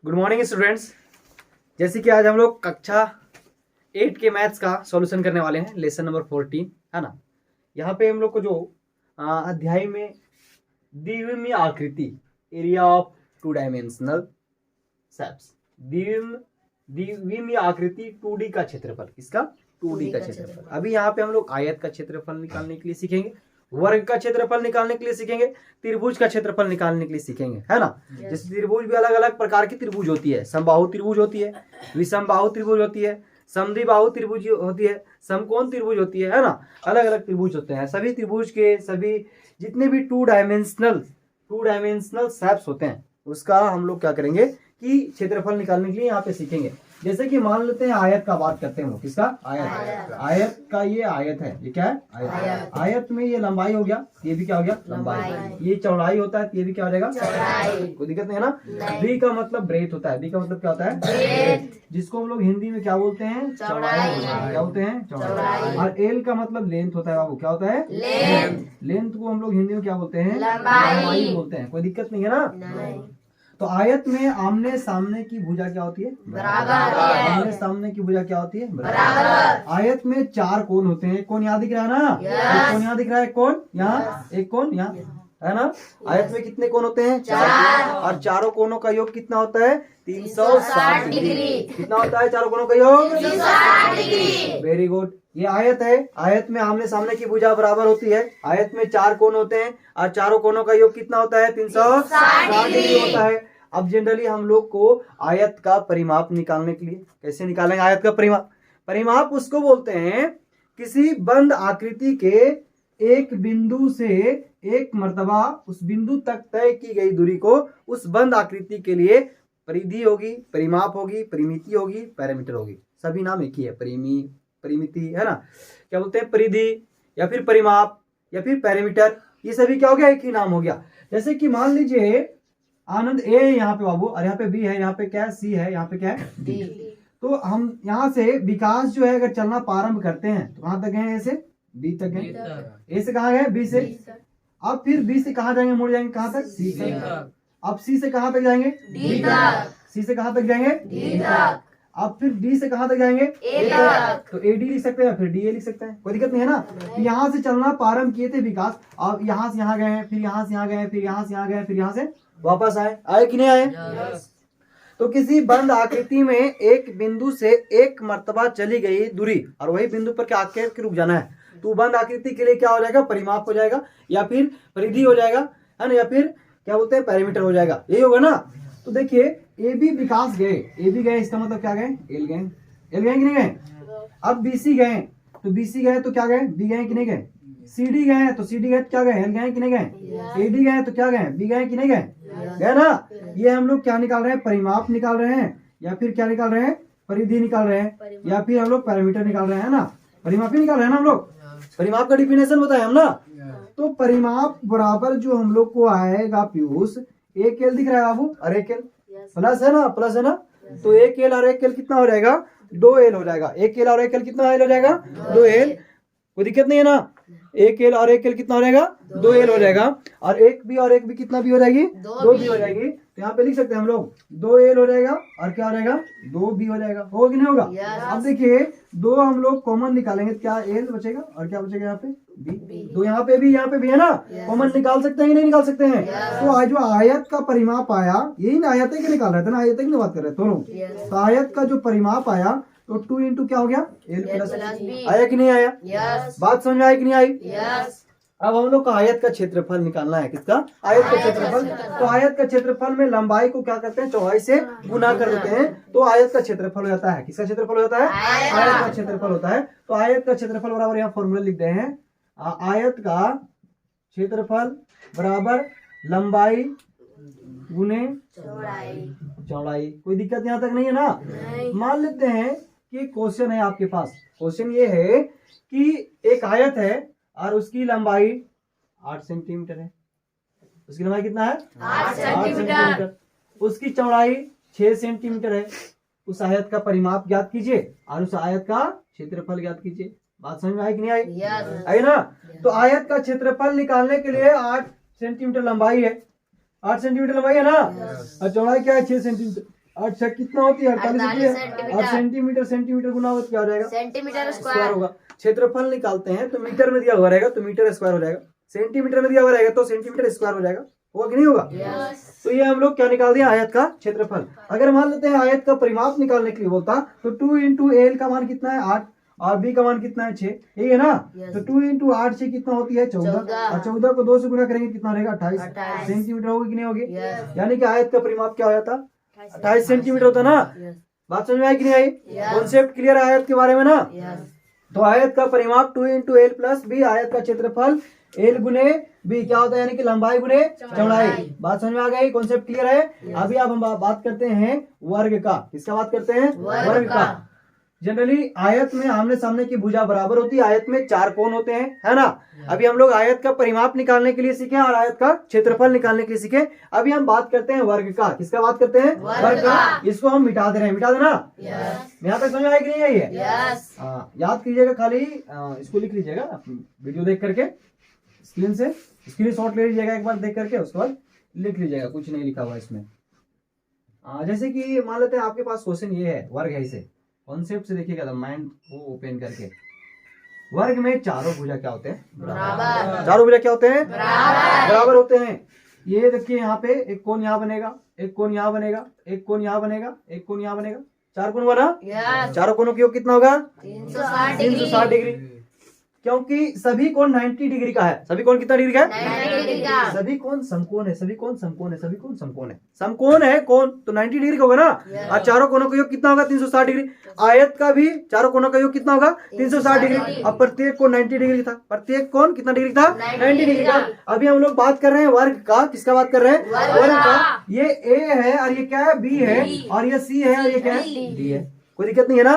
Good morning students. जैसे कि आज हम लोग कक्षा 8 के मैथ्स का सॉल्यूशन करने वाले हैं, लेसन नंबर 14 है ना। यहाँ पे हम लोग को जो अध्याय में द्विविमीय आकृति, area of two dimensional shapes, द्विविमीय आकृति 2D का क्षेत्रफल, किसका 2D का क्षेत्रफल। अभी यहाँ पे हम लोग आयत का क्षेत्रफल निकालने के लिए सीखेंगे, वर्ग का क्षेत्रफल निकालने के लिए सीखेंगे, त्रिभुज का क्षेत्रफल निकालने के लिए सीखेंगे, है ना। जैसे त्रिभुज भी अलग अलग प्रकार की त्रिभुज होती है, समबाहु त्रिभुज होती है, विषमबाहु त्रिभुज होती है, समद्विबाहु त्रिभुज होती है, समकोण त्रिभुज होती है ना। अलग अलग त्रिभुज होते हैं। सभी त्रिभुज के सभी जितने भी टू डायमेंशनल शेप्स होते हैं उसका हम लोग क्या करेंगे कि क्षेत्रफल निकालने के लिए यहाँ पे सीखेंगे। जैसे कि मान लेते हैं आयत का बात करते हैं, किसका आयत का। ये आयत है, ये क्या है आयत में ये लंबाई हो गया, ये भी क्या हो गया लंबाई। ये चौड़ाई होता है, ये भी क्या हो जाएगा चौड़ाई। कोई दिक्कत नहीं है ना। बी का मतलब ब्रेथ होता है, बी का मतलब क्या होता है ब्रेथ, जिसको हम लोग हिंदी में क्या बोलते हैं चौड़ाई। क्या बोलते हैं चौड़ाई। और एल का मतलब लेंथ होता है बाबू, क्या होता है लेंथ को हम लोग हिंदी में क्या बोलते हैं लंबाई बोलते हैं। कोई दिक्कत नहीं है ना। तो आयत में आमने सामने की भुजा क्या होती है बराबर। आमने सामने की भुजा क्या होती है बराबर। आयत में 4 कोण होते हैं। कौन यहाँ दिख रहा है ना, एक कोण यहाँ दिख रहा है, कौन यहाँ, एक कोण यहाँ है ना। आयत में कितने कोण होते हैं 4, और चारों कोणों का योग कितना होता है 360 डिग्री। कितना होता है चारों कोणों का योग 360 डिग्री। Very good. ये आयत है, आयत में आमने सामने की भुजा बराबर होती है। आयत में 4 कोण होते हैं और चारों कोणों का योग कितना होता है 360 डिग्री होता है। अब जनरली हम लोग को आयत का परिमाप निकालने के लिए कैसे निकालेंगे आयत का परिमाप। परिमाप उसको बोलते हैं किसी बंद आकृति के एक बिंदु से एक मर्तबा उस बिंदु तक तय की गई दूरी को उस बंद आकृति के लिए परिधि होगी, परिमाप होगी, परिमिति होगी, पैरामीटर होगी। सभी नाम एक ही है, परिमिति है ना, क्या बोलते हैं परिधि या फिर परिमाप या फिर पैरामीटर। ये सभी क्या हो गया एक ही नाम हो गया। जैसे कि मान लीजिए आनंद ए है यहाँ पे बाबू, और यहाँ पे बी है, यहाँ पे क्या है सी है, यहाँ पे क्या है डी। तो हम यहाँ से विकास जो है अगर चलना प्रारंभ करते हैं तो कहाँ तक गए, ए से बी तक गए। ए से कहाँ गए बी से। अब फिर बी से कहाँ जाएंगे, मुड़ जाएंगे कहाँ तक सी तक। अब सी से कहाँ तक जाएंगे डी तक। सी से कहाँ तक जाएंगे डी तक। अब फिर डी से कहाँ तक जाएंगे ए तक। तो ए डी लिख सकते हैं, फिर डी ए लिख सकते हैं, कोई दिक्कत नहीं है ना। तो यहाँ से चलना प्रारंभ किए थे विकास, अब यहाँ से यहाँ गए, फिर यहाँ से यहाँ गए, फिर यहाँ से यहाँ गए, फिर यहाँ से वापस आए कि नहीं आए। तो किसी बंद आकृति में एक बिंदु से एक मर्तबा चली गई दूरी और वही बिंदु पर क्या आके रुक जाना है, तो बंद आकृति के लिए क्या हो जाएगा परिमाप हो जाएगा या फिर परिधि हो जाएगा, है ना, या फिर क्या बोलते हैं पैरामीटर हो जाएगा, यही होगा ना। तो देखिए ए बी विकास गए, ए बी गए, इसका मतलब क्या गए एल गए, एल गए कि नहीं गए। अब बी सी गए, तो बी सी गए तो क्या गए बी गए कि नहीं गए। सी डी गए तो सी डी गए तो क्या गए एल गए कि नहीं गए। ए डी गए तो क्या गए बी गए कि नहीं गए, गए ना। ये हम लोग क्या निकाल रहे हैं परिमाप निकाल रहे हैं या फिर क्या निकाल रहे हैं परिधि निकाल रहे हैं या फिर हम लोग पैरामीटर निकाल रहे हैं ना। परिमाप ही निकाल रहे हैं ना हम लोग। परिमाप का डिफिनेशन बताए हम ना। तो परिमाप बराबर जो हम लोग को आएगा पीयूष, एक एल दिख रहा है बाबू और एक एल प्लस है ना, प्लस है ना। तो एक एल और एक एल कितना हो जाएगा 2 एल हो जाएगा। एक एल और एक एल कितना एल हो जाएगा 2 एल, कोई दिक्कत नहीं है ना। एक एल और एक एल कितना हो जाएगा 2 एल हो जाएगा। और एक बी और एक बी कितना बी हो जाएगी 2 बी हो जाएगी। तो यहाँ पे लिख सकते हैं हम लोग 2 एल हो जाएगा और क्या हो जाएगा 2 बी हो जाएगा, होगा कि नहीं होगा। अब देखिए 2 हम लोग कॉमन निकालेंगे, क्या एल बचेगा और क्या बचेगा यहाँ पे बी। तो यहाँ पे भी है ना, कॉमन निकाल सकते हैं कि नहीं निकाल सकते हैं। तो आज जो आयत का परिमाप आया, यही ना आयत के निकाल रहे थे ना, आयत की बात कर रहे थे दोनों। तो आयत का जो परिमाप आया तो 2 इंटू क्या हो गया एल प्लस बी। आया कि नहीं आया, बात समझ में आई कि नहीं आई। अब हम लोग को आयत का क्षेत्रफल निकालना है, किसका आयत का क्षेत्रफल। तो आयत का क्षेत्रफल में लंबाई को क्या करते हैं चौड़ाई से गुना कर देते हैं, तो आयत का क्षेत्रफल हो जाता है। किसका क्षेत्रफल हो जाता है आयत का क्षेत्रफल होता है। तो आयत का क्षेत्रफल बराबर यहाँ फॉर्मूला लिख रहे हैं, आयत का क्षेत्रफल बराबर लंबाई गुने चौड़ाई। कोई दिक्कत यहाँ तक नहीं है ना। मान लेते हैं कि क्वेश्चन है आपके पास, क्वेश्चन ये है कि एक आयत है और उसकी लंबाई 8 सेंटीमीटर है। उसकी लंबाई कितना है 8 सेंटीमीटर। उसकी चौड़ाई 6 सेंटीमीटर है। उस आयत का परिमाप ज्ञात कीजिए और उस आयत का क्षेत्रफल ज्ञात कीजिए। बात समझ में आई कि नहीं आई, आई ना। तो आयत का क्षेत्रफल निकालने के लिए 8 सेंटीमीटर लंबाई है, 8 सेंटीमीटर लंबाई है ना, और चौड़ाई क्या है 6 सेंटीमीटर। अच्छा कितना होती है 48 होती है। सेंटीमीटर। और सेंटीमीटर सेंटीमीटर गुना होगा तो क्या हो जाएगा सेंटीमीटर स्क्वायर स्क्वायर। होगा। क्षेत्रफल निकालते हैं तो मीटर में दिया हुआ रहेगा तो मीटर स्क्वायर हो जाएगा, सेंटीमीटर में दिया हुआ रहेगा तो सेंटीमीटर स्क्वायर हो जाएगा, होगा कि नहीं होगा। तो ये हम लोग क्या निकाल दिया आयत का क्षेत्रफल। अगर मान लेते हैं आयत का परिमाप निकालने के लिए बोलता तो 2 इंटू एल का मान कितना है 8 और बी का मान कितना है 6, यही है ना। तो 2 इंटू 8 से कितना होती है 14 और 14 को 2 से गुना करेंगे कितना रहेगा 28 सेंटीमीटर होगी कि नहीं होगी। यानी कि आयत का परिमाप क्या हो जाता 28 सेंटीमीटर होता ना। बात समझ में आई कि नहीं आई, कॉन्सेप्ट क्लियर है आयत के बारे में ना। तो आयत का परिमाप 2 इंटू एल प्लस बी, आयत का क्षेत्रफल एल गुने बी क्या होता है यानी कि लंबाई गुने चौड़ाई। बात समझ में आ गई, कॉन्सेप्ट क्लियर है। अभी अब हम बात करते हैं वर्ग का। किसका बात करते हैं वर्ग का। जनरली आयत में आमने सामने की भुजा बराबर होती है, आयत में 4 कोण होते हैं, है ना। अभी हम लोग आयत का परिमाप निकालने के लिए सीखे और आयत का क्षेत्रफल निकालने के लिए सीखे। अभी हम बात करते हैं वर्ग का। किसका बात करते हैं वर्ग का। इसको हम मिटा दे रहे हैं, मिटा देना। यहाँ तक समझ में आया कि नहीं आई है। याद कीजिएगा, खाली इसको लिख लीजिएगा वीडियो देख करके, स्क्रीन से स्क्रीनशॉट ले लीजिएगा एक बार देख करके, उसके बाद लिख लीजिएगा, कुछ नहीं लिखा हुआ इसमें। जैसे कि मान लेते हैं आपके पास क्वेश्चन ये है, वर्ग है, इसे कॉन्सेप्ट से देखिएगा, माइंड को ओपन करके। वर्ग में चारों भुजा क्या होते हैं बराबर। चारों भुजा क्या होते हैं बराबर होते हैं। ये देखिए यहाँ पे एक कोण यहाँ बनेगा, एक कोण यहाँ बनेगा, एक कोण यहाँ बनेगा, एक कोण यहाँ बनेगा, 4 कोण बना। चारों कोणों की योग कितना होगा 360 डिग्री, क्योंकि सभी कोण 90 डिग्री का है। सभी कोण कितना डिग्री का है, सभी कोण समकोण है, सभी कोण समकोण है, सभी कोण समकोण है, समकोण है कोण तो 90 डिग्री का होगा ना। और चारों कोणों का योग कितना होगा 360 डिग्री। आयत का भी चारों कोणों का योग कितना होगा 360 डिग्री। अब प्रत्येक कोण 90 डिग्री था, प्रत्येक कोण कितना डिग्री था 90 डिग्री का। अभी हम लोग बात कर रहे हैं वर्ग का। किसका बात कर रहे हैं वर्ग का। ये ए है और ये क्या है बी है, और ये सी है और ये क्या है डी है, कोई दिक्कत नहीं है ना।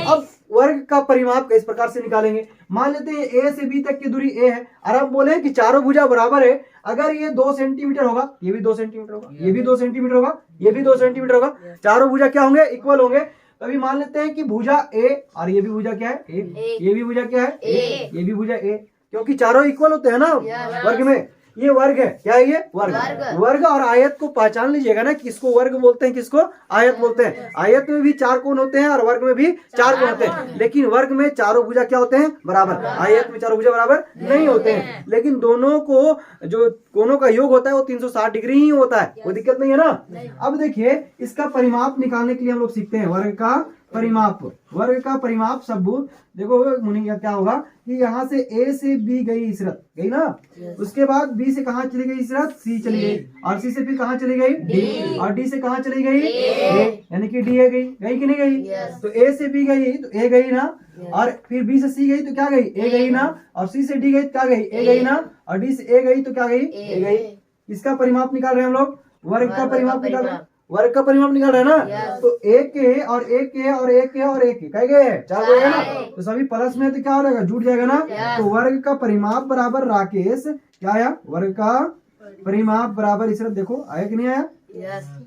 अब वर्ग का परिमाप इस प्रकार से निकालेंगे। मान लेते हैं ए से बी तक की दूरी ए है और हम बोले कि चारों भुजा बराबर है। अगर ये 2 सेंटीमीटर होगा, ये भी 2 सेंटीमीटर होगा, ये भी 2 सेंटीमीटर होगा, ये भी 2 सेंटीमीटर होगा, चारों भुजा क्या होंगे इक्वल होंगे। अभी मान लेते हैं कि भुजा ए और ये भी भुजा क्या है ए, ये भी भुजा क्या है ए, ये भी भुजा ए, क्योंकि चारों इक्वल होते हैं ना वर्ग में। ये वर्ग है, क्या है ये वर्ग। वर्ग और आयत को पहचान लीजिएगा ना, किसको वर्ग बोलते हैं किसको आयत बोलते हैं। आयत में भी 4 कोण होते हैं और वर्ग में भी 4 कोण होते हैं, लेकिन वर्ग में चारों भुजा क्या होते हैं बराबर, आयत में चारों भुजा बराबर नहीं होते हैं। लेकिन दोनों को जो कोणों का योग होता है वो 360 डिग्री ही होता है, कोई दिक्कत नहीं है ना। अब देखिए इसका परिमाप निकालने के लिए हम लोग सीखते हैं वर्ग का परिमाप। वर्ग का परिमाप सबूत देखो मुनि क्या होगा कि यहाँ से ए से बी गई इशरत गई ना, उसके बाद बी से कहाँ चली गई इशरत सी चली गई, और सी से फिर कहाँ चली गई डी, और डी से कहाँ चली गई ए, यानी कि डी ए गई कि नहीं गई। तो ए से बी गई तो ए गई ना, और फिर बी से सी गई तो क्या गई ए गई ना, और सी से डी गई तो क्या गई ए गई ना, और डी से ए गई तो क्या गई ए गई। इसका परिमाप निकाल रहे हैं हम लोग, वर्ग का परिमाप निकाल रहे हैं, वर्ग का परिमाप निकाल रहे हैं ना। तो एक के और एक के और एक के और एक के कह गए 4 हो गए ना, तो सभी प्लस में तो क्या हो जाएगा जुड़ जाएगा ना। तो वर्ग का परिमाप बराबर राकेश क्या आया, वर्ग का परिमाप बराबर इशरत देखो आया कि नहीं आया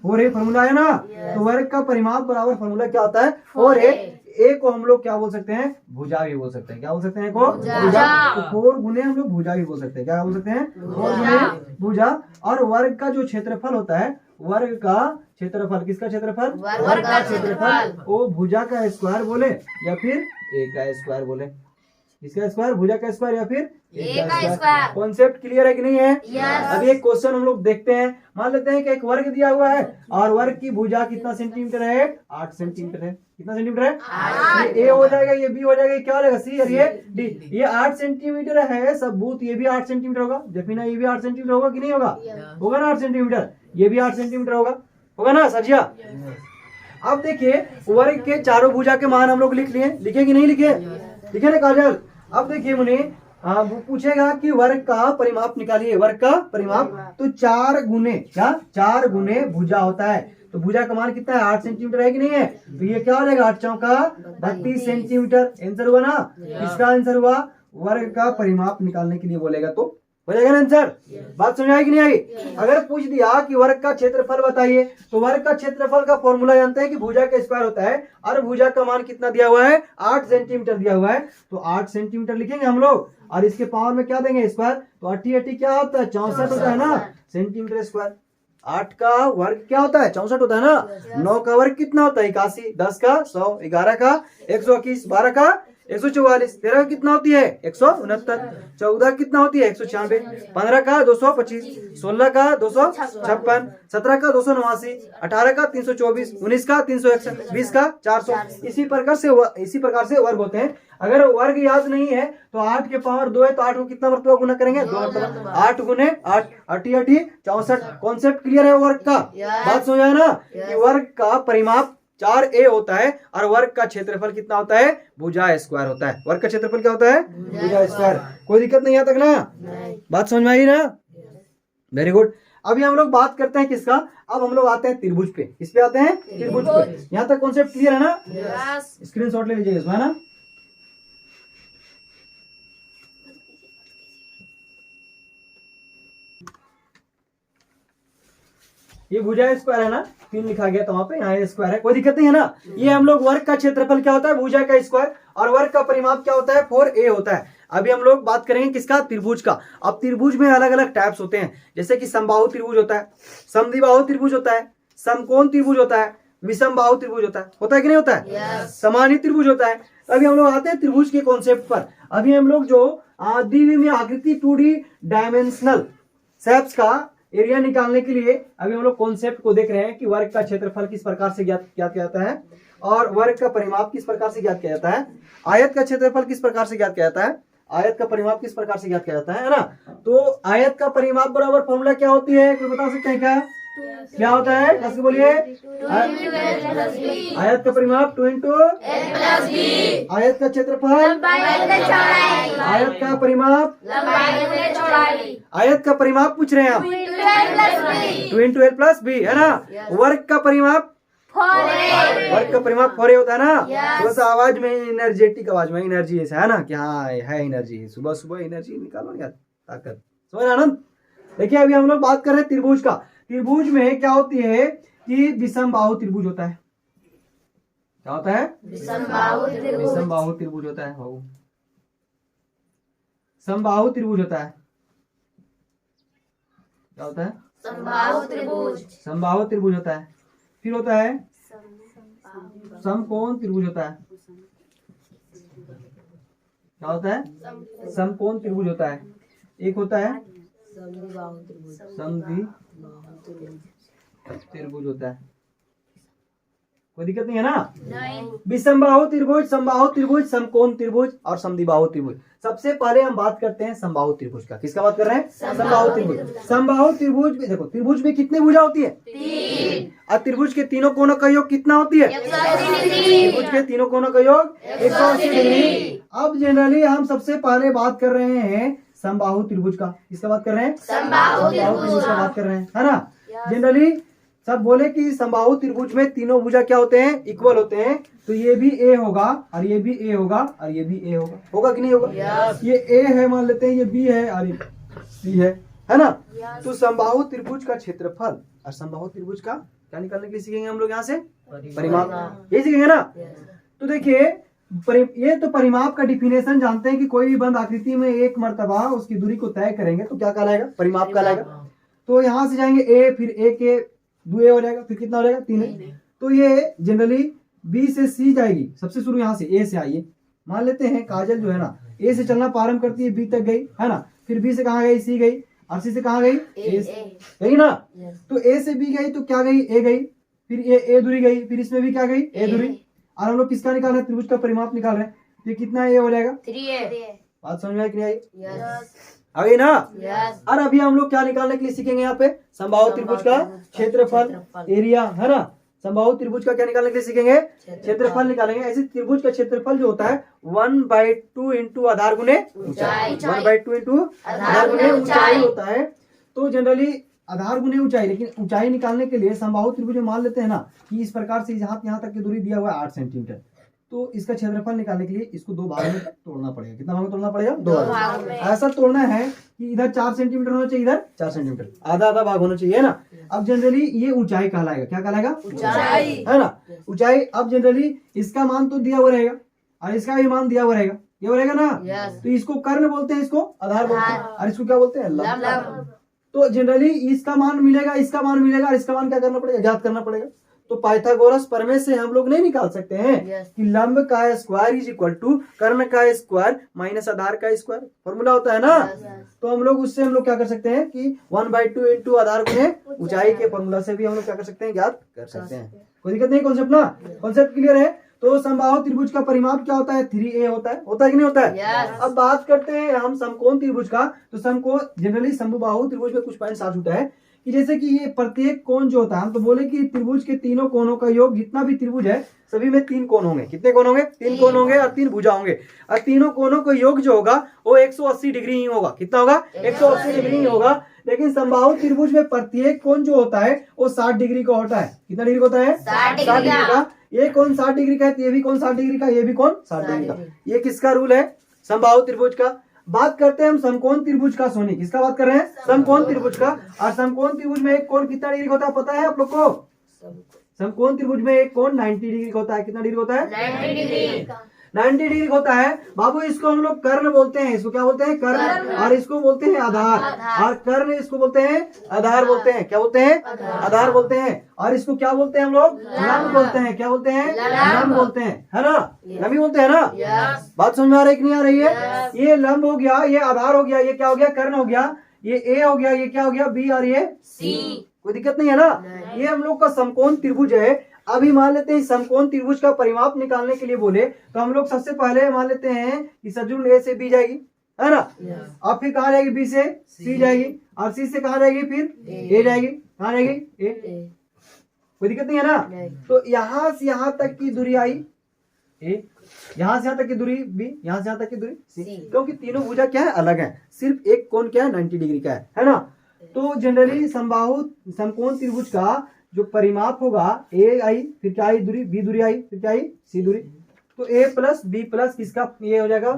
4a फॉर्मूला है ना। तो वर्ग का परिमाप बराबर फॉर्मूला क्या होता है 4a। ए को हम लोग क्या बोल सकते हैं भुजा भी बोल सकते हैं, क्या बोल सकते हैं को भुजा। तो 4 गुने हम लोग भुजा भी बोल सकते हैं, क्या बोल सकते हैं 4 गुने भुजा। और वर्ग का जो क्षेत्रफल होता है, वर्ग का क्षेत्रफल, किसका क्षेत्रफल वर्ग का क्षेत्रफल, वो भुजा का स्क्वायर बोले या फिर ए का स्क्वायर बोले, किसका स्क्वायर भुजा का स्क्वायर या फिर ए का स्क्वायर। कॉन्सेप्ट क्लियर है कि नहीं है। अभी एक क्वेश्चन हम लोग देखते हैं। मान लेते हैं कि एक वर्ग दिया हुआ है और वर्ग की भुजा कितना सेंटीमीटर है 8 सेंटीमीटर है। कितना सेंटीमीटर है, ये ए हो जाएगा, ये बी हो जाएगा, ये क्या हो जाएगा सी और ये डी। ये 8 सेंटीमीटर है सबूत, ये भी 8 सेंटीमीटर होगा, जफीना ये भी 8 सेंटीमीटर होगा कि नहीं होगा, होगा ना 8 सेंटीमीटर, ये भी 8 सेंटीमीटर होगा ना सजिया। अब देखिए वर्ग के चारों भुजा के मान हम लोग लिख लिए, लिखे कि नहीं लिखे, लिखे ना काजल। अब देखिए मुझे वो पूछेगा कि वर्ग का परिमाप निकालिए, वर्ग का परिमाप। तो 4 गुने क्या 4 गुने भुजा होता है, तो भुजा का मान कितना है 8 सेंटीमीटर है कि नहीं है। तो ये क्या हो जाएगा 8 चौका 32 सेंटीमीटर। आंसर हुआ ना, इसका आंसर हुआ। वर्ग का परिमाप निकालने के लिए बोलेगा तो हो जाएगा ना आंसर। बात समझ आई कि नहीं आई। अगर पूछ दिया कि वर्ग का क्षेत्रफल बताइए, तो वर्ग का क्षेत्रफल का फॉर्मूला जानते हैं कि भुजा का स्क्वायर होता है, और भुजा का मान कितना दिया हुआ है 8 सेंटीमीटर दिया हुआ है। तो 8 सेंटीमीटर लिखेंगे हम लोग, और इसके पावर में क्या देंगे स्क्वायर, तो 80 क्या होता है 64 होता है ना सेंटीमीटर स्क्वायर। 8 का वर्ग क्या होता है 64 होता है ना। 9 का वर्ग कितना होता है 81, 10 का 100, 11 का 121, 12 का 144, 13 का कितना होती है 169, 14 कितना होती है 196, 15 का 225, 16 का 256, 17 का 289, 18 का 324, 19 का 361, 20 का 400। इसी प्रकार से वर्ग होते हैं। अगर वर्ग याद नहीं है तो 8 के पावर 2 है तो 8 को कितना मरतबा गुना करेंगे 2 मरतबा। 8 गुने 8, 8 64। कॉन्सेप्ट क्लियर है वर्ग का? बात समझ आया ना कि वर्ग का परिमाप 4a होता है और वर्ग का क्षेत्रफल कितना होता है भुजा स्क्वायर होता है। वर्ग का क्षेत्रफल क्या होता है भुजा स्क्वायर। कोई दिक्कत नहीं यहाँ तक ना? बात समझ में आई ना? Very good. अभी हम लोग बात करते हैं किसका, अब हम लोग आते हैं त्रिभुज पे। किस पे आते हैं त्रिभुज पे। यहाँ तक कॉन्सेप्ट क्लियर है ना? स्क्रीनशॉट ले लीजिए इसमें, है ना? ये भुजा स्क्वायर है ना, 3 लिखा गया तो वहां पे, यहाँ स्क्वायर है, कोई दिक्कत नहीं है ना? ये हम लोग वर्ग का क्षेत्रफल क्या होता है भुजा का स्क्वायर, और वर्ग का परिमाप क्या होता है 4a होता है। अभी हम लोग बात करेंगे किसका त्रिभुज का। अब त्रिभुज में अलग अलग टाइप्स होते हैं, जैसे कि समबाहु त्रिभुज होता है, समद्विबाहु त्रिभुज होता है, समकोण त्रिभुज होता है, विषमबाहु त्रिभुज होता है कि नहीं होता है? समानी त्रिभुज होता है। अभी हम लोग आते हैं त्रिभुज के कॉन्सेप्ट पर। अभी हम लोग जो द्विविमीय आकृति 2D डायमेंशनल शेप्स का एरिया निकालने के लिए अभी हम लोग कॉन्सेप्ट को देख रहे हैं कि वर्ग का क्षेत्रफल किस प्रकार से ज्ञात किया जाता है और वर्ग का परिमाप किस प्रकार से ज्ञात किया जाता है, आयत का क्षेत्रफल किस प्रकार से ज्ञात किया जाता है, आयत का परिमाप किस प्रकार से ज्ञात किया जाता है ना। तो आयत का परिमाप बराबर फॉर्मूला क्या होती है, कोई बता सकते हैं क्या होता है? कैसे बोलिए? आयत का परिमाप 2 इंटू आयत का क्षेत्रफल, आयत का परिमाप, आयत का परिमाप पूछ रहे हैं आप, 2 इंटू एल प्लस बी, है ना? वर्ग का परिमाप, वर्ग का परिमाप 4a होता है ना। थोड़ा सा आवाज में एनर्जेटिक आवाज में एनर्जी ऐसा है ना कि हाँ है एनर्जी, सुबह सुबह एनर्जी निकालो यार, ताकत। समझ आनंद? देखिए अभी हम लोग बात कर रहे हैं त्रिभुज का। त्रिभुज में क्या होती है कि विषमबाहु त्रिभुज होता है। क्या होता है? विषमबाहु त्रिभुज होता है। समबाहु त्रिभुज होता है। क्या होता है? समबाहु त्रिभुज होता है। फिर होता है समकोण त्रिभुज होता है। क्या होता है? समकोण त्रिभुज होता है। एक होता है समद्विबाहु त्रिभुज होता है। कोई दिक्कत नहीं है ना? विषमबाहु त्रिभुज, समबाहु त्रिभुज, समकोण त्रिभुज और समद्विबाहु त्रिभुज। सबसे पहले हम बात करते हैं समबाहु त्रिभुज का। किसका बात कर रहे हैं? समबाहु त्रिभुज। समबाहु त्रिभुज में देखो, त्रिभुज में कितने भुजा होती है? 3। और त्रिभुज के तीनों कोनों का योग कितना होती है? 180 डिग्री। त्रिभुज के तीनों कोनों का योग 180 डिग्री। अब जनरली हम सबसे पहले बात कर रहे हैं समबाहु त्रिभुज का। किसका बात कर रहे हैं? समबाहु त्रिभुज का बात कर रहे हैं, है ना? जनरली सब बोले कि समबाहु त्रिभुज में तीनों भुजा क्या होते हैं? इक्वल होते हैं। तो ये भी a होगा और ये भी a होगा और ये भी a होगा। होगा कि नहीं होगा? ये a है मान लेते हैं, ये b है और ये c है ना? तो समबाहु त्रिभुज का क्षेत्रफल और समबाहु त्रिभुज का क्या निकालने के लिए सीखेंगे हम लोग यहाँ से? परिमाप। ये सीखेंगे ना? तो देखिए ये तो परिमाप का डिफिनेशन जानते हैं कि कोई भी बंद आकृति में एक मर्तबा उसकी दूरी को तय करेंगे तो क्या कहलाएगा? परिमाप कहलाएगा। तो यहाँ से जाएंगे a, फिर a के 2a हो जाएगा, फिर कितना हो जाएगा? 3a। तो ये जनरली b से c जाएगी। सबसे शुरू यहाँ से a से आइए, मान लेते हैं काजल जो है ना a से चलना प्रारंभ करती है, b तक गई, है ना? फिर b से कहाँ गई? c गई, और c से कहाँ गई? a गई ना? तो a से b गई तो क्या गई? a गई, फिर a दूरी गई, फिर इसमें भी क्या गई? a दूरी। और हम लोग किसका निकाल रहे हैं? त्रिभुज का परिमाप निकाल रहे हैं। तो कितना a हो जाएगा? 3a। बात समझ में आई कि नहीं आई? आ गई ना? और अभी हम लोग क्या निकालने के लिए सीखेंगे यहाँ पे? समबाहु त्रिभुज का क्षेत्रफल, एरिया, है ना? समबाहु त्रिभुज का क्या निकालने के लिए सीखेंगे? क्षेत्रफल निकालेंगे। ऐसे त्रिभुज का क्षेत्रफल जो होता है 1/2 इंटू आधार गुने ऊंचाई, 1/2 इंटू आधार गुने ऊंचाई होता है। तो जनरली आधार गुने ऊंचाई, लेकिन ऊंचाई निकालने के लिए समबाहु त्रिभुज में मान लेते हैं ना कि इस प्रकार से यहाँ तक की दूरी दिया हुआ है 8 सेंटीमीटर। तो इसका क्षेत्रफल निकालने के लिए इसको 2 भागों में तोड़ना पड़ेगा। कितना भाग में तोड़ना पड़ेगा? 2 भाग में। ऐसा तोड़ना है कि इधर 4 सेंटीमीटर होना चाहिए, इधर 4 सेंटीमीटर, आधा आधा भाग होना चाहिए, है ना? अब जनरली ये ऊंचाई कहलाएगा। क्या कहलाएगा? ऊंचाई, है ना? ऊंचाई। अब जनरली इसका मान तो दिया हुआ रहेगा और इसका भी मान दिया हुआ रहेगा, ये रहेगा ना? तो इसको कर्ण बोलते हैं, इसको आधार बोलते हैं, और इसको क्या बोलते हैं? लंब। तो जनरली इसका मान मिलेगा, इसका मान मिलेगा, और इसका मान क्या करना पड़ेगा, ज्ञात करना पड़ेगा। तो पाइथागोरस प्रमेय से हम लोग नहीं निकाल सकते हैं कि लंब का स्क्वायर इज इक्वल टू कर्ण का स्क्वायर माइनस आधार का स्क्वायर, फॉर्मूला होता है ना। तो हम लोग उससे हम लोग क्या कर सकते हैं कि 1/2 इंटू आधार गुणे ऊंचाई के फॉर्मूला से भी हम लोग क्या कर सकते हैं, ज्ञात कर सकते हैं। कोई दिक्कत नहीं, कॉन्सेप्ट ना, कॉन्सेप्ट क्लियर है। तो समबाहु त्रिभुज का परिमाप क्या होता है, 3a होता है कि नहीं होता है। अब बात करते हैं हम समकोण त्रिभुज का। तो समकोण जनरली समबाहु त्रिभुज में कुछ पॉइंट्स आ चुका है कि जैसे कि ये प्रत्येक कोण जो होता है, हम तो बोले कि त्रिभुज के तीनों कोणों का योग, जितना भी त्रिभुज है सभी में 3 कोण होंगे। कितने कोण होंगे, 3 कोण होंगे और 3 भुजा होंगे, और तीनों कोणों का योग जो होगा वो 180 डिग्री ही होगा। कितना होगा, 180 डिग्री ही होगा। लेकिन समबाहु त्रिभुज में प्रत्येक कोण जो होता है वो 60 डिग्री का होता है। कितना डिग्री का होता है, 60 डिग्री का। ये कोण 60 डिग्री का है, तो ये भी कोण 60 डिग्री का, ये भी कोण 60 डिग्री का। ये किसका रूल है, समबाहु त्रिभुज का। बात करते हैं हम समकोण त्रिभुज का। सोनी किसका बात कर रहे हैं, समकोण त्रिभुज का। और समकोण त्रिभुज में एक कोण कितना डिग्री का होता है पता है आप लोग को, समकोण त्रिभुज में एक कोण 90 डिग्री का होता है। कितना डिग्री होता है, 90 डिग्री। 90 डिग्री होता है बाबू। इसको हम लोग कर्ण बोलते हैं, इसको क्या बोलते हैं, कर्ण, और इसको बोलते हैं आधार। और कर्ण इसको बोलते हैं आधार बोलते हैं, क्या बोलते हैं, आधार बोलते हैं। और इसको क्या बोलते हैं हम लोग, लंब बोलते हैं। क्या बोलते हैं, लंब बोलते हैं, है ना, लंबी बोलते हैं ना। बात समझ में आ रही कि नहीं आ रही है। ये लंब हो गया, ये आधार हो गया, ये क्या हो गया, कर्ण हो गया, ये ए हो गया, ये क्या हो गया, बी, और ये सी। कोई दिक्कत नहीं है ना। ये हम लोग का समकोण त्रिभुज है। अभी मान लेते हैं समकोण त्रिभुज का परिमाप निकालने के लिए बोले तो हम लोग सबसे पहले मान लेते हैं कि सजुन ए से बी जाएगी, है ना। अब फिर कहाँ जाएगी, बी से सी जाएगी, और सी से कहाँ जाएगी, फिर ए जाएगी। कहाँ जाएगी, ए। कोई दिक्कत नहीं है ना। तो यहाँ से यहाँ तक की दूरी आई ए, यहाँ से यहाँ तक की दूरी बी, यहाँ से यहाँ तक की दूरी सी, क्योंकि तीनों भुजा क्या है, अलग है। सिर्फ एक कोण क्या है, 90 डिग्री का है ना। तो जनरली समबाहु समकोण त्रिभुज का जो परिमाप होगा, ए आई, फिर क्या आई दूरी, बी दूरी आई, फिर क्या आई, सी दूरी। तो ए प्लस बी प्लस किसका ये हो जाएगा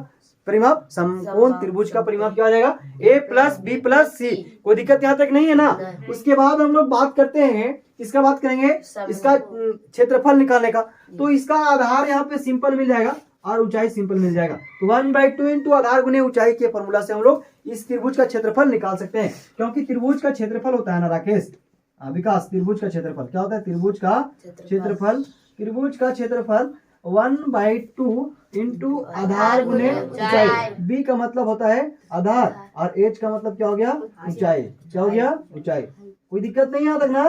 परिमाप, समकोण त्रिभुज का परिमाप क्या हो जाएगा, ए प्लस बी प्लस सी। कोई दिक्कत यहाँ तक नहीं है ना। उसके बाद हम लोग बात करते हैं, इसका बात करेंगे, इसका क्षेत्रफल निकालने का। तो इसका आधार यहाँ पे सिंपल मिल जाएगा और ऊंचाई सिंपल मिल जाएगा। तो 1/2 इंटू आधार गुने ऊंचाई के फॉर्मूला से हम लोग इस त्रिभुज का क्षेत्रफल निकाल सकते हैं। क्योंकि त्रिभुज का क्षेत्रफल होता है ना राकेश, विकास, त्रिभुज का क्षेत्रफल क्या होता है, त्रिभुज का क्षेत्रफल, त्रिभुज का क्षेत्रफल 1/2 इंटू आधार गुने ऊंचाई। बी का मतलब होता है आधार और एच का मतलब क्या हो गया, ऊंचाई। क्या हो गया, ऊंचाई। कोई दिक्कत नहीं है तक ना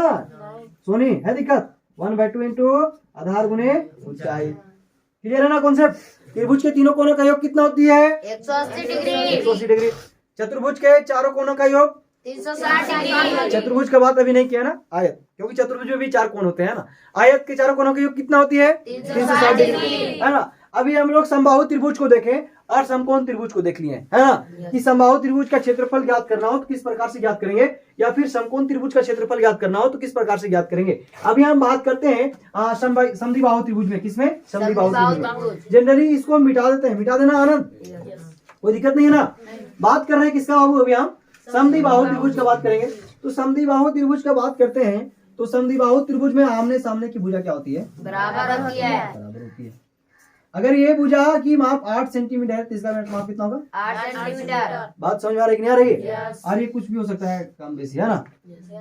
सोनी, है दिक्कत। 1/2 इंटू आधार गुने ऊंचाई। क्लियर है ना कॉन्सेप्ट। त्रिभुज के तीनों कोनों का योग कितना होती है, 180 डिग्री। 180 डिग्री। चतुर्भुज के चारों कोनों का योग 360 डिग्री। चतुर्भुज का बात अभी नहीं किया ना, आयत, क्योंकि चतुर्भुज में भी 4 कोण होते हैं ना। आयत के चारों कोनों का योग कितना होती है, 360 डिग्री, है ना। अभी हम लोग समबाहु त्रिभुज को देखें और समकोण त्रिभुज को देख लिए, है ना, कि समबाहु त्रिभुज का क्षेत्रफल ज्ञात करना हो तो किस प्रकार से ज्ञात करेंगे, या फिर समकोण त्रिभुज का क्षेत्रफल ज्ञात करना हो तो किस प्रकार से ज्ञात करेंगे। अभी हम बात करते हैं समद्विबाहु त्रिभुज में। किसमें, समद्विबाहु त्रिभुज में। जनरली इसको मिटा देते हैं, मिटा देना आनंद, कोई दिक्कत नहीं है ना। बात कर रहे हैं किसका बाबू, अभी हम समद्विबाहु त्रिभुज का बात करेंगे। तो समद्विबाहु त्रिभुज का बात करते हैं तो समद्विबाहु त्रिभुज में आमने सामने की भुजा क्या होती है, बराबर होती है। बराबर होती है। अगर ये भुजा की माप 8 सेंटीमीटर है तो इसका माप कितना होगा, 8 सेंटीमीटर। बात समझ में आ रही कि नहीं आ रही है। और ये कुछ भी हो सकता है कम बेसी, है ना।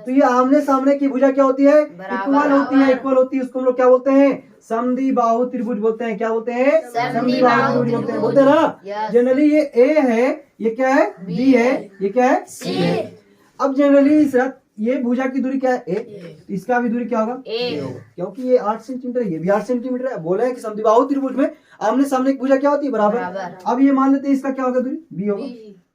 तो ये आमने सामने की भुजा क्या होती है, इक्वल होती है, इक्वल होती है। उसको हम लोग क्या बोलते हैं, समद्विबाहु त्रिभुज बोलते हैं। क्या बोलते हैं, समद्विबाहु त्रिभुज बोलते हैं, बोलते हैं ना। जनरली ये ए है, ये क्या है, बी है, ये क्या है, सी है। अब जनरली ये भुजा की दूरी क्या है, ए, इसका भी दूरी क्या होगा, ए होगा, क्योंकि ये 8 सेंटीमीटर है, ये भी 8 सेंटीमीटर है। बोले हैं कि समद्विबाहु त्रिभुज में आमने सामने की भुजा क्या होती है, बराबर। अब ये मान लेते हैं इसका क्या होगा दूरी, बी होगा,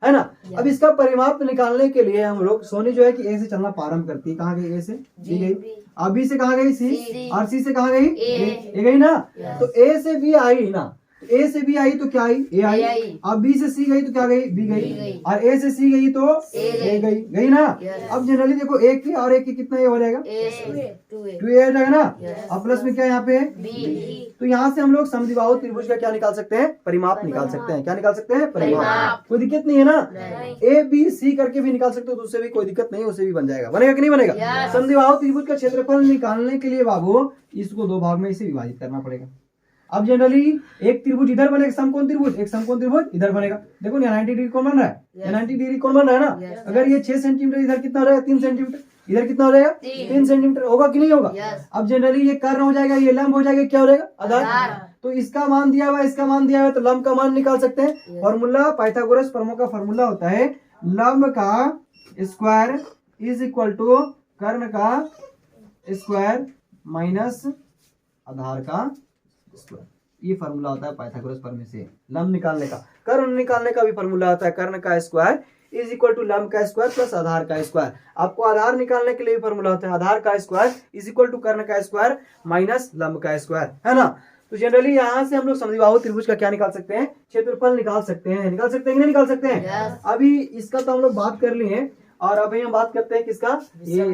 है ना। अब इसका परिमाप निकालने के लिए हम लोग, सोनी जो है कि ए से चलना प्रारंभ करती है। कहाँ गई, ए से बी गई, अब बी से कहाँ गई, सी, और सी से कहाँ गई, ए गई ना। तो ए से बी आई ना, ए से बी आई तो क्या आई, ए आई। अब बी से सी गई तो क्या गई, बी गई, और ए से सी गई तो ए गई, गई ना। अब जनरली देखो एक की और एक की कितना ये हो जाएगा, 2a हो जाएगा ना। अब प्लस में क्या यहाँ पे बी। तो यहाँ से हम लोग समद्विबाहु त्रिभुज का क्या निकाल सकते हैं, परिमाप निकाल सकते हैं। क्या निकाल सकते हैं, परिमाप। कोई दिक्कत नहीं है ना। ए बी सी करके भी निकाल सकते हो तो उससे भी कोई दिक्कत नहीं, उससे भी बन जाएगा। बनेगा कि नहीं बनेगा। समद्विबाहु त्रिभुज का क्षेत्रफल निकालने के लिए बाबू इसको 2 भाग में इसे विभाजित करना पड़ेगा। अब जनरली एक त्रिभुज इधर बनेगा, समकोण त्रिभुज, एक समकोण त्रिभुज इधर बनेगा। देखो यहाँ 90 डिग्री कौन बन रहा है, ये 90 डिग्री कौन बन रहा है ना। अगर ये 6 सेंटीमीटर, इधर कितना हो जाएगा 3 सेंटीमीटर, इधर कितना हो जाएगा 3 सेंटीमीटर, होगा कि नहीं होगा। अब जनरली ये कर्ण हो जाएगा, ये लंब हो जाएगा, क्या हो जाएगा आधार। तो इसका मान दिया हुआ, इसका मान दिया हुआ, तो लंब का मान निकाल सकते हैं। फॉर्मूला पाइथागोरस प्रमेय का फॉर्मूला होता है लंब का स्क्वायर इज इक्वल टू कर्ण का स्क्वायर माइनस आधार का स्क्वायर। ये फॉर्मूला होता है पाइथागोरस प्रमेय से लंब निकालने का। कर्ण निकालने का भी फॉर्मूला होता है कर्ण का स्क्वायर इज इक्वल टू लंब का स्क्वायर प्लस आधार का स्क्वायर। आपको आधार निकालने के लिए भी फॉर्मूला होता है आधार का स्क्वायर इज इक्वल टू कर्ण का स्क्वायर माइनस लंब का स्क्वायर, है ना। तो जनरली यहाँ से हम लोग समद्विबाहु त्रिभुज का क्या निकाल सकते हैं, क्षेत्रफल निकाल सकते हैं। निकाल सकते हैं कि नहीं निकाल सकते हैं। अभी इसका तो हम लोग बात कर लिए, और अभी हम बात करते हैं किसका, ये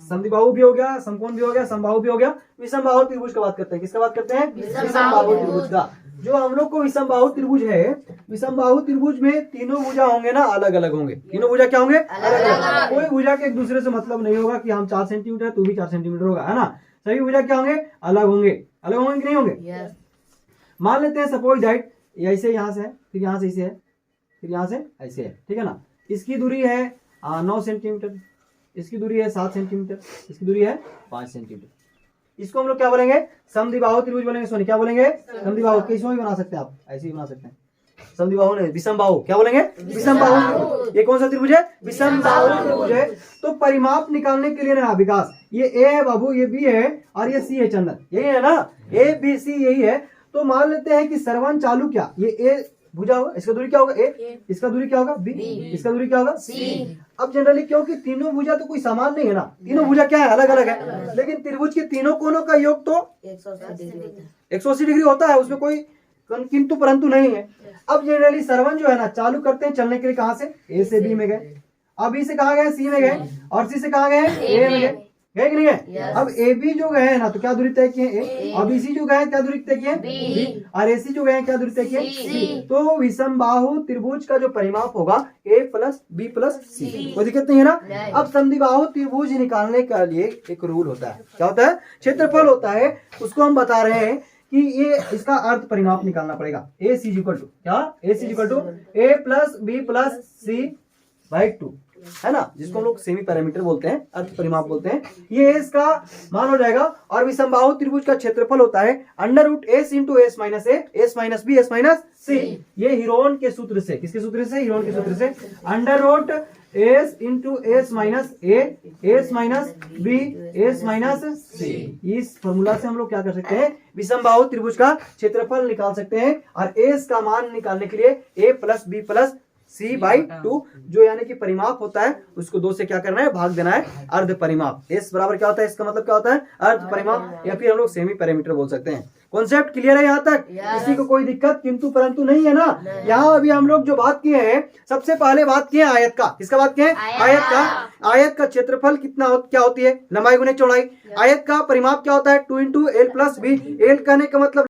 समद्विबाहु भी हो गया, समकोण भी हो गया, समबाहु भी हो गया, विषमबाहु त्रिभुज का बात करते हैं। किसका बात करते हैं, विषमबाहु त्रिभुज का। जो हम लोग को विषमबाहु त्रिभुज है, विषमबाहु त्रिभुज में तीनों भुजा होंगे ना अलग अलग होंगे। तीनों भुजा क्या होंगे, अलग अलग। कोई भुजा के एक दूसरे से मतलब नहीं होगा कि हम 4 सेंटीमीटर तू भी 4 सेंटीमीटर होगा, है ना। सभी भुजा क्या होंगे, अलग होंगे। अलग होंगे कि नहीं होंगे। मान लेते हैं सपोज दैट ऐसे यहाँ से है, फिर यहाँ से ऐसे है, फिर यहाँ से ऐसे है, ठीक है ना। इसकी दूरी है 9 सेंटीमीटर, इसकी दूरी है 7 सेंटीमीटर, इसकी दूरी है 5 सेंटीमीटर। इसको हम लोग क्या बोलेंगे, समद्विबाहु त्रिभुज बोलेंगे। सोनी क्या बोलेंगे, समद्विबाहु। कैसे भी बना सकते हैं आप, ऐसे ही बना सकते हैं। समद्विबाहु नहीं, विषमबाहु। क्या बोलेंगे, विषमबाहु। ये कौन सा त्रिभुज है, विषमबाहु त्रिभुज है। तो परिमाप निकालने के लिए ना विकास, ये ए है बाबू, ये बी है और ये सी है चंदन, यही है ना, ए बी सी यही है। तो मान लेते हैं कि सर्वन चालू क्या, ये ए भुजा होगा, इसका दूरी क्या होगा ए, इसका दूरी क्या होगा बी, इसका दूरी क्या होगा सी। अब जनरली क्योंकि तीनों भुजा तो कोई समान नहीं है ना, तीनों भुजा क्या है, अलग अलग है। लेकिन त्रिभुज के तीनों कोनों का योग तो 180 डिग्री होता है, उसमें कोई किंतु परंतु नहीं है। अब जनरली सर्वन जो है ना चालू करते हैं चलने के लिए, कहां से, ए से बी में गए, अब बी से कहा गए सी में गए, और सी से कहा गए ए में गए, है कि नहीं है। अब ए बी जो गए ना तो क्या दूरी तय किए ए, और बी सी जो गए क्या दूरी तय किए बी, और ए सी जो गए क्या दूरी तय किए सी। तो विषमबाहु त्रिभुज का जो परिमाप होगा ए प्लस बी प्लस सी, कोई दिक्कत नहीं है ना। अब समद्विबाहु त्रिभुज निकालने के लिए एक रूल होता है, क्या होता है, क्षेत्रफल होता है। उसको हम बता रहे हैं कि ये इसका अर्थ परिमाप निकालना पड़ेगा। ए सी इक्वल टू क्या, A C equal to A plus B plus C by 2, है ना, जिसको हम लोग सेमी पैरामीटर बोलते हैं, अर्थ परिमाप बोलते हैं। ये इसका मान हो जाएगा। और विषमबाहु त्रिभुज का क्षेत्रफल होता है under root S into S minus A, S minus B, S minus C. ये हीरोन के सूत्र से, किसके सूत्र से, हीरोन के सूत्र से, under root S into S minus A, S minus B, S minus C. इस फॉर्मूला से हम लोग क्या कर सकते हैं, विषमबाहु त्रिभुज का क्षेत्रफल निकाल सकते हैं। और एस का मान निकालने के लिए A plus B plus C by 2, जो यानी कि परिमाप होता है, उसको 2 से क्या करना है, भाग देना है, अर्ध परिमाप। एस बराबर क्या होता है, इसका मतलब क्या होता है, अर्ध परिमाप, या फिर हम लोग सेमी पैरामीटर बोल सकते हैं। कॉन्सेप्ट क्लियर है यहाँ तक, किसी को कोई दिक्कत किंतु परंतु नहीं है ना। यहाँ अभी हम लोग जो बात किए हैं, सबसे पहले बात किए आयत का। किसका बात किए, आयत का। आयत का क्षेत्रफल कितना क्या होती है, लंबाई गुने चौड़ाई। आयत का परिमाप क्या होता है, 2 into L plus B. L कहने का मतलब